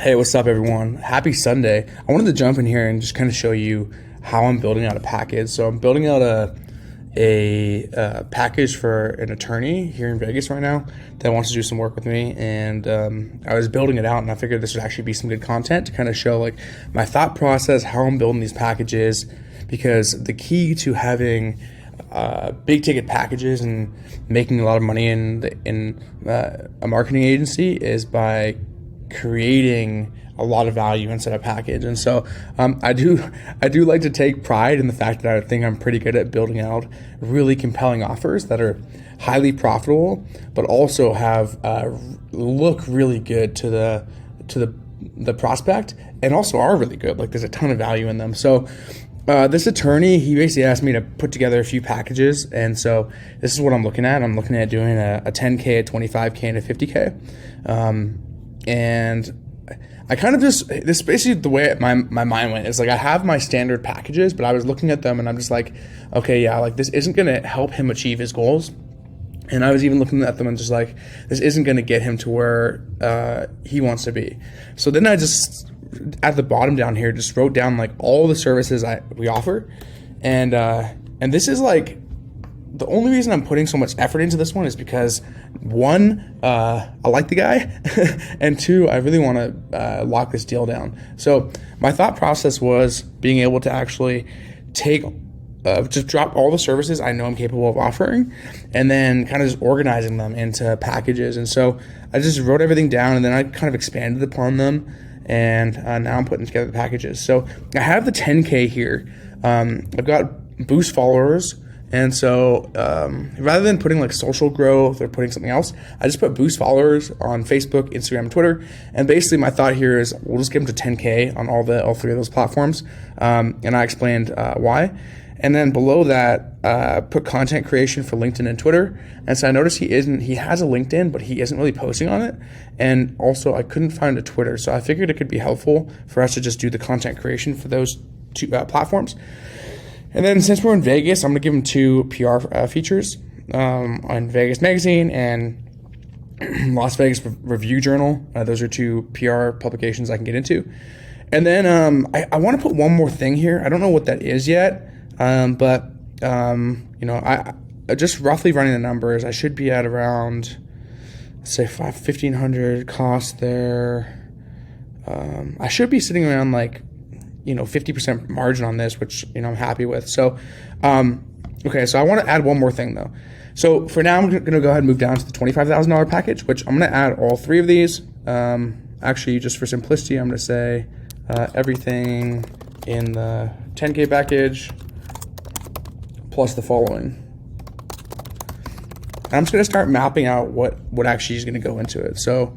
Hey, what's up, everyone? Happy Sunday. I wanted to jump in here and just kind of show you how I'm building out a package. So I'm building out a package for an attorney here in Vegas right now that wants to do some work with me. And I was building it out, and I figured this would actually be some good content to kind of show like my thought process, how I'm building these packages, because the key to having big ticket packages and making a lot of money in a marketing agency is by creating a lot of value inside a package. And so I do like to take pride in the fact that I think I'm pretty good at building out really compelling offers that are highly profitable, but also have look really good to the prospect, and also are really good. Like, there's a ton of value in them. So this attorney, he basically asked me to put together a few packages, and so this is what I'm looking at. I'm looking at doing a 10K, a 25K, and a 50K. And I kind of this is basically the way my mind went. Is like, I have my standard packages, but I was looking at them and I'm just like, okay, yeah, like this isn't going to help him achieve his goals. And I was even looking at them and just like, this isn't going to get him to where he wants to be. So then I just, at the bottom down here, just wrote down like all the services we offer. And this is like, the only reason I'm putting so much effort into this one is because, one, I like the guy, and two, I really want to lock this deal down. So my thought process was being able to actually take, just drop all the services I know I'm capable of offering, and then kind of just organizing them into packages. And so I just wrote everything down, and then I kind of expanded upon them, and now I'm putting together the packages. So I have the 10K here. I've got boost followers. And so rather than putting like social growth or putting something else, I just put boost followers on Facebook, Instagram, and Twitter. And basically my thought here is we'll just get them to 10K on all three of those platforms. And I explained why. And then below that, put content creation for LinkedIn and Twitter. And so I noticed he has a LinkedIn, but he isn't really posting on it. And also I couldn't find a Twitter. So I figured it could be helpful for us to just do the content creation for those two platforms. And then since we're in Vegas, I'm going to give him 2 PR features on Vegas Magazine and Las Vegas Review Journal. Those are 2 PR publications I can get into. And then I want to put one more thing here. I don't know what that is yet, but I just roughly running the numbers, I should be at around, let's say, $1,500 cost there. I should be sitting around like 50% margin on this, which, I'm happy with. So, okay, so I want to add one more thing though. So for now, I'm going to go ahead and move down to the $25,000 package, which I'm going to add all 3 of these. Actually, just for simplicity, I'm going to say everything in the 10K package plus the following. And I'm just going to start mapping out what actually is going to go into it. So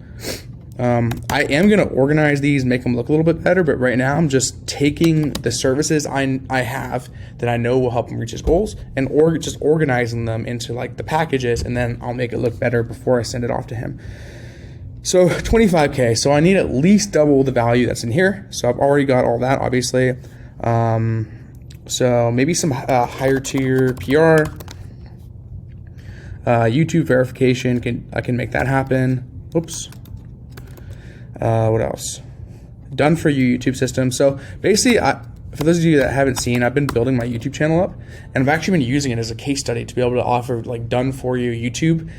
I am going to organize these, make them look a little bit better, but right now I'm just taking the services I have that I know will help him reach his goals and just organizing them into like the packages, and then I'll make it look better before I send it off to him. So 25K, so I need at least double the value that's in here. So I've already got all that, obviously. So maybe some higher tier PR, YouTube verification, I can make that happen. Oops. What else? Done for you YouTube system. So basically, for those of you that haven't seen, I've been building my YouTube channel up, and I've actually been using it as a case study to be able to offer like done for you YouTube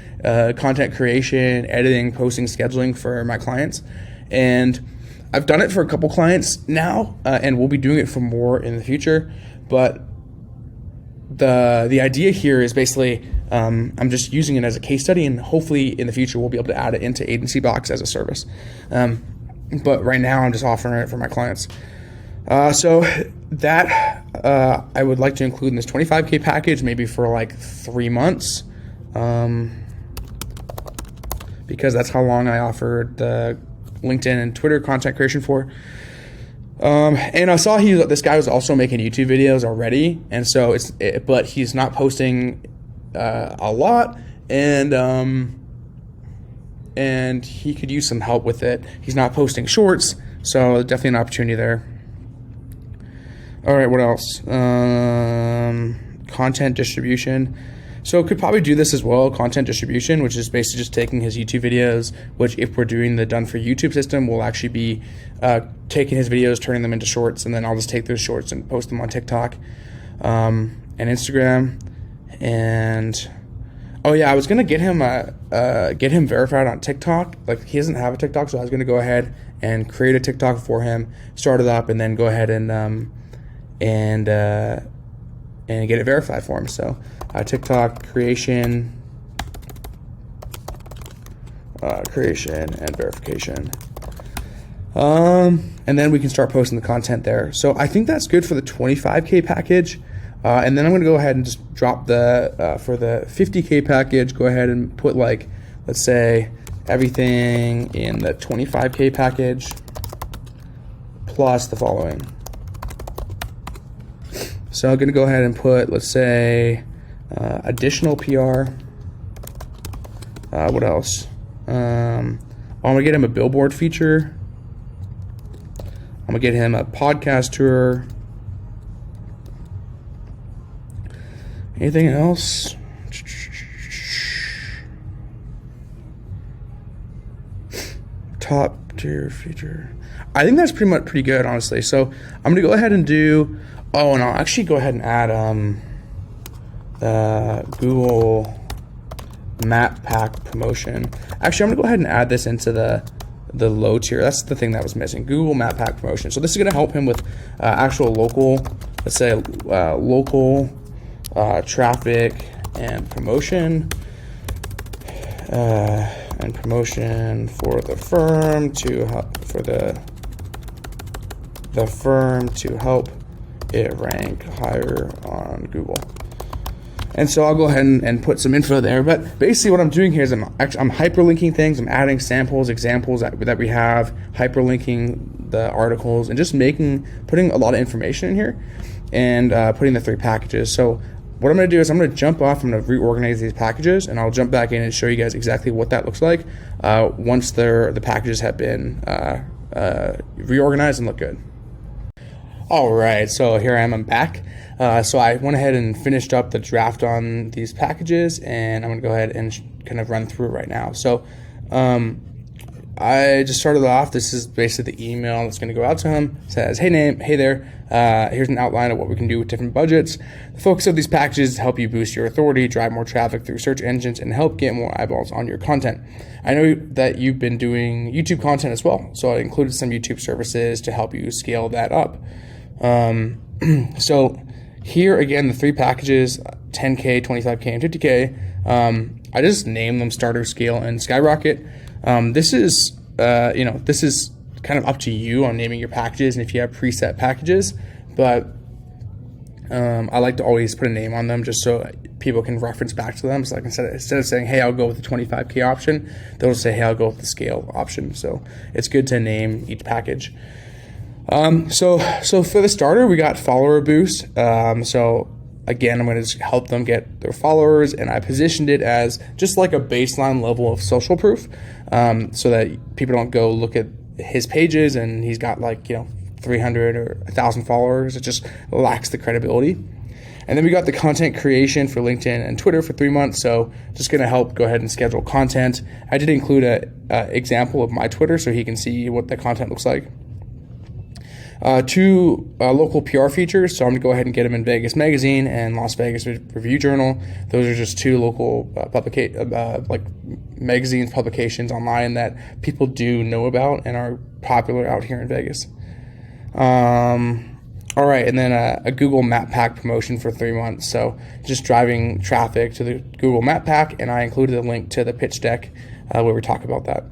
content creation, editing, posting, scheduling for my clients. And I've done it for a couple clients now, and we'll be doing it for more in the future. But the idea here is basically I'm just using it as a case study, and hopefully in the future we'll be able to add it into Agency Box as a service. But right now I'm just offering it for my clients. So that I would like to include in this 25K package, maybe for like 3 months, because that's how long I offered the LinkedIn and Twitter content creation for. And I saw this guy was also making YouTube videos already, and so but he's not posting a lot, and he could use some help with it. He's not posting shorts, so definitely an opportunity there. All right, what else? Content distribution. So could probably do this as well, content distribution, which is basically just taking his YouTube videos, which if we're doing the done for YouTube system, we'll actually be taking his videos, turning them into shorts, and then I'll just take those shorts and post them on TikTok and Instagram. And oh yeah, I was gonna get him verified on TikTok. Like, he doesn't have a TikTok, so I was gonna go ahead and create a TikTok for him, start it up, and then go ahead and get it verified for him. So TikTok creation and verification. And then we can start posting the content there. So I think that's good for the 25K package. And then I'm going to go ahead and just drop the, for the 50K package, go ahead and put, like, let's say everything in the 25K package plus the following. So I'm going to go ahead and put, let's say, additional PR. What else? I'm going to get him a billboard feature. I'm going to get him a podcast tour. Anything else? Top tier feature. I think that's pretty good, honestly. So I'm going to go ahead and do... Oh, and I'll actually go ahead and add the Google Map Pack promotion. Actually, I'm gonna go ahead and add this into the low tier. That's the thing that was missing, Google Map Pack promotion. So this is gonna help him with actual local, let's say local traffic and promotion for the firm to help help it rank higher on Google. And so I'll go ahead and put some info there. But basically what I'm doing here is I'm hyperlinking things. I'm adding samples, examples that we have, hyperlinking the articles, and just putting a lot of information in here, and putting the 3 packages. So what I'm going to do is I'm going to jump off. I'm going to reorganize these packages, and I'll jump back in and show you guys exactly what that looks like once the packages have been reorganized and look good. All right, so here I am, I'm back. So I went ahead and finished up the draft on these packages, and I'm gonna go ahead and kind of run through it right now. So I just started off. This is basically the email that's gonna go out to him. It says, hey there, here's an outline of what we can do with different budgets. The focus of these packages is to help you boost your authority, drive more traffic through search engines, and help get more eyeballs on your content. I know that you've been doing YouTube content as well, so I included some YouTube services to help you scale that up. So here again, the 3 packages, 10K, 25K, and 50K. I just named them Starter, Scale, and Skyrocket. This is kind of up to you on naming your packages and if you have preset packages, but I like to always put a name on them just so people can reference back to them. So like instead of saying, hey, I'll go with the 25K option, they'll say, hey, I'll go with the Scale option. So it's good to name each package. So for the starter, we got follower boost. So again, I'm going to just help them get their followers, and I positioned it as just like a baseline level of social proof, so that people don't go look at his pages and he's got 300 or 1,000 followers. It just lacks the credibility. And then we got the content creation for LinkedIn and Twitter for 3 months. So just going to help go ahead and schedule content. I did include a example of my Twitter so he can see what the content looks like. 2 local PR features, so I'm going to go ahead and get them in Vegas Magazine and Las Vegas Review Journal. Those are just 2 local magazines, publications online that people do know about and are popular out here in Vegas. All right, and then a Google Map Pack promotion for 3 months. So just driving traffic to the Google Map Pack, and I included a link to the pitch deck where we talk about that.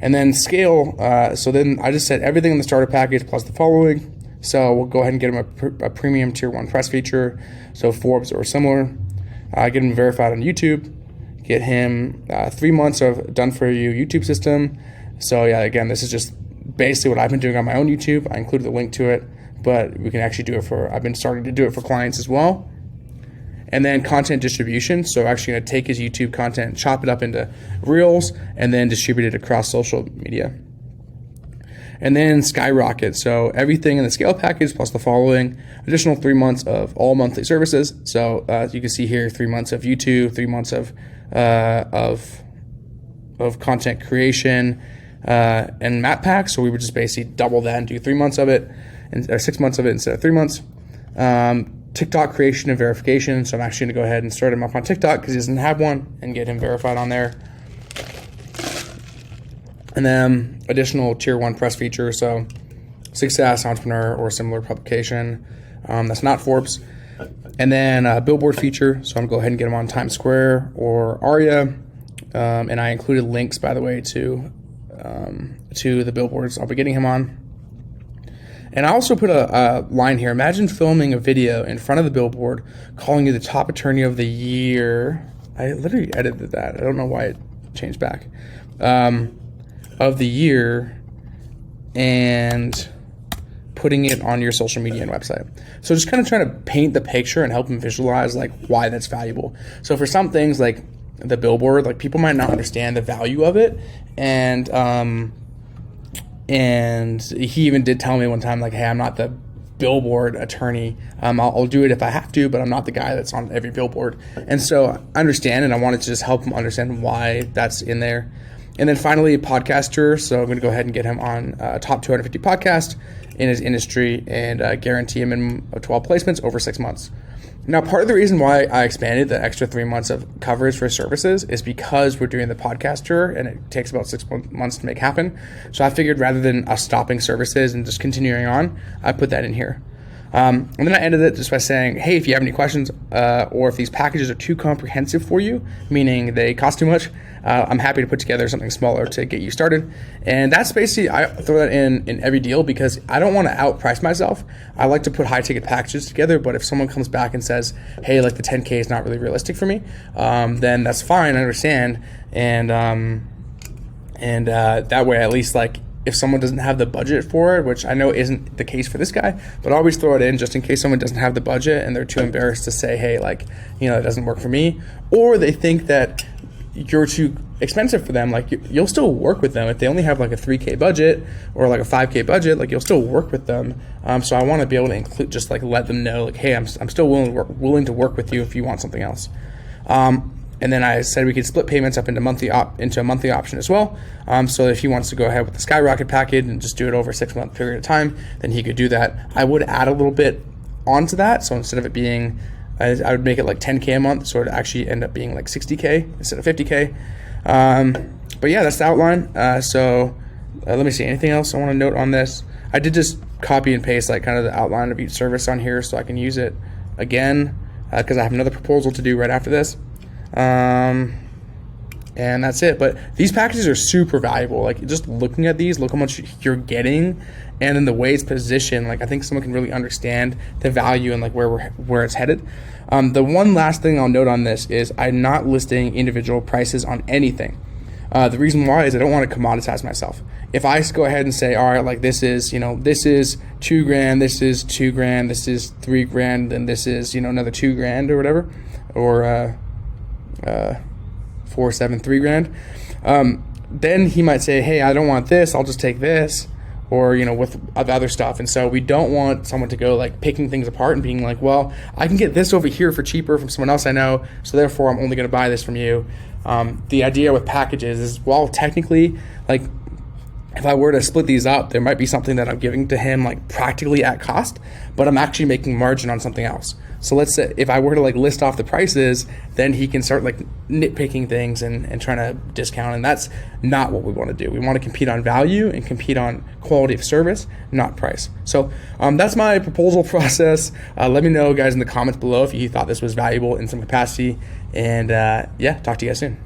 And then Scale, so then I just said everything in the starter package plus the following. So we'll go ahead and get him a premium tier 1 press feature, so Forbes or similar. Get him verified on YouTube. Get him 3 months of done for you YouTube system. So yeah, again, this is just basically what I've been doing on my own YouTube. I included the link to it, but we can actually do it I've been starting to do it for clients as well. And then content distribution. So actually going to take his YouTube content, chop it up into reels, and then distribute it across social media. and then skyrocket. So everything in the scale package plus the following additional 3 months of all monthly services. So you can see here 3 months of YouTube, 3 months of content creation and map packs. So we would just basically double that and do 3 months of it, or 6 months of it instead of 3 months. TikTok creation and verification. So I'm actually going to go ahead and start him up on TikTok because he doesn't have one, and get him verified on there. And then additional tier 1 press feature. So Success, Entrepreneur, or similar publication. That's not Forbes. And then a billboard feature. So I'm going to go ahead and get him on Times Square or Aria. And I included links, by the way, to the billboards I'll be getting him on. And I also put a line here. Imagine filming a video in front of the billboard calling you the top attorney of the year. I literally edited that. I don't know why it changed back. Of the year, and putting it on your social media and website. So just kind of trying to paint the picture and help them visualize like why that's valuable. So for some things like the billboard, like people might not understand the value of it. And he even did tell me one time, like, hey, I'm not the billboard attorney. I'll do it if I have to, but I'm not the guy that's on every billboard. And so I understand, and I wanted to just help him understand why that's in there. And then finally, a podcaster. So I'm going to go ahead and get him on top 250 podcast in his industry and guarantee him in 12 placements over 6 months. Now, part of the reason why I expanded the extra 3 months of coverage for services is because we're doing the podcast tour and it takes about 6 months to make happen. So I figured rather than us stopping services and just continuing on, I put that in here. And then I ended it just by saying, hey, if you have any questions or if these packages are too comprehensive for you, meaning they cost too much, I'm happy to put together something smaller to get you started. And that's basically, I throw that in every deal because I don't want to outprice myself. I like to put high ticket packages together, but if someone comes back and says, hey, like the 10K is not really realistic for me, then that's fine, I understand. And that way, at least like, if someone doesn't have the budget for it, which I know isn't the case for this guy, but always throw it in just in case someone doesn't have the budget and they're too embarrassed to say, hey, like, you know, it doesn't work for me. Or they think that you're too expensive for them. Like you'll still work with them. If they only have like a 3K budget or like a 5K budget, like you'll still work with them. So I want to be able to include, just like let them know like, hey, I'm still willing to work with you if you want something else. And then I said we could split payments up into a monthly option as well. So if he wants to go ahead with the Skyrocket package and just do it over a 6 month period of time, then he could do that. I would add a little bit onto that. So instead of it being, I would make it like 10K a month, so it would actually end up being like 60K instead of 50K. But yeah, that's the outline. Let me see, anything else I want to note on this? I did just copy and paste like kind of the outline of each service on here so I can use it again because I have another proposal to do right after this. And that's it. But these packages are super valuable. Like just looking at these, look how much you're getting, and then the way it's positioned. Like I think someone can really understand the value and like where it's headed. The one last thing I'll note on this is I'm not listing individual prices on anything. The reason why is I don't want to commoditize myself. If I go ahead and say, all right, like this is $2,000, this is $2,000, this is $3,000, and this is, another $2,000 or whatever, or 4, 7, $3,000. Then he might say, hey, I don't want this, I'll just take this, or with other stuff. And so we don't want someone to go like picking things apart and being like, well, I can get this over here for cheaper from someone else I know, so therefore I'm only going to buy this from you. The idea with packages is, well, technically, like if I were to split these up, there might be something that I'm giving to him like practically at cost, but I'm actually making margin on something else. So let's say if I were to like list off the prices, then he can start like nitpicking things and trying to discount. And that's not what we want to do. We want to compete on value and compete on quality of service, not price. So that's my proposal process. Let me know, guys, in the comments below if you thought this was valuable in some capacity. And talk to you guys soon.